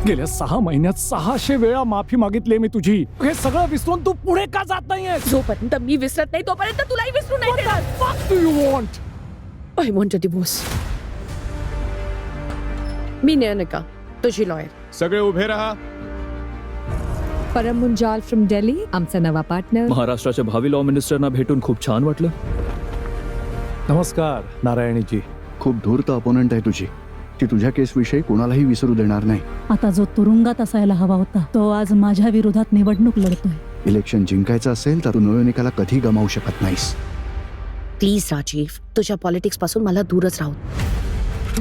गेल्या 6 महिन्यात 600 वेळा माफी मागितली मी तुझी. हे सगळं विसरून तू पुढे का जात नाहीयेस? जोपर्यंत मी विसरत नाही तोपर्यंत तुलाही विसरू नाही देणार. What do you want? I want a divorce. मी नयनिका, तुझी लॉयर. सगळे उभे राहा. परम मुंजाल फ्रॉम दिल्ली, आमचा नवा पार्टनर. महाराष्ट्राच्या भावी लॉ मिनिस्टरना भेटून खूप छान वाटलं. नमस्कार नारायणीजी. खूप धूर्त अपोनंट आहे तुझी. ती तुझ्या केसविषयी कोणालाही विसरू देणार नाही. आता जो तुरुंगात असायला हवा होता तो आज माझ्या विरोधात निवडणूक लढतोय. इलेक्शन जिंकायचं असेल तर तू नयोनिकाला कधी गमावू शकत नाहीस. प्लीज राजीव, तुझ्या पॉलिटिक्स पासून मला दूरच राहू.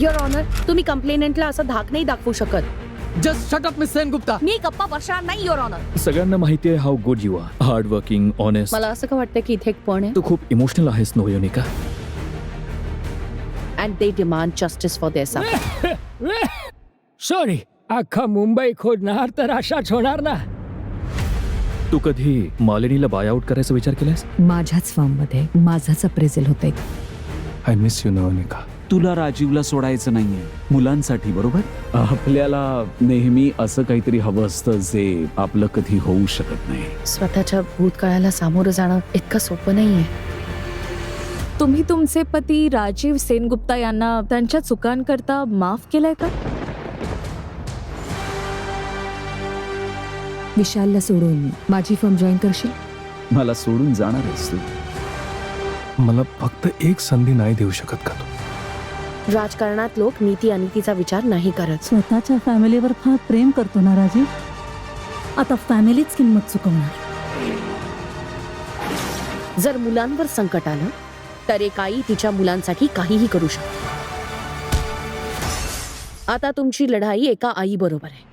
युअर ऑनर, तुम्ही कंप्लेनंटला असं धाक नाही दाखवू शकत. Just shut up miss Sengupta. मी गप्पा बसणार नाही युअर ऑनर. सगळ्यांना माहिती आहे how good you are, hard working, honest. मला असं का वाटतं की इथे एक पण आहे. तू खूप इमोशनल आहेस Noyonika. And they demand justice for their son. Sorry, अख्खा मुंबई खोदणार तर अशाच होणार ना. तू कधी मालिनीला बाय आउट करायचा विचार केलास? माझ्याच फॉर्म मध्ये माझाच अप्रेझल होतंय. I miss you Nayonika. तुला राजीवला सोडायचं नाहीये मुलांसाठी, बरोबर? आपल्याला नेहमी असं काहीतरी हवं असतं जे आपलं कधी होऊ शकत नाही. स्वतःच्या भूतकाळाला सामोरं जाणं इतकं सोपं नाहीये. तुम्ही तुमचे पती राजीव सेनगुप्ता यांना त्यांच्या चुकांकरता माफ केलंय का? विशालला सोडून माझी फर्म जॉईन करशील? मला सोडून जाणार आहेस तू? मला फक्त एक संधी नाही देऊ शकत का तू? राजकारणात लोक नीती अनितीचा विचार नाही करत. स्वतःच्या फॅमिलीवर फार प्रेम करतो ना राजीव. आता फॅमिलीच किंमत चुकवणार. जर मुलांवर संकट आलं तर एक आई तिच्या मुलांसाठी काहीही करू शकते. आता तुमची लढाई एका आई बरोबर आहे.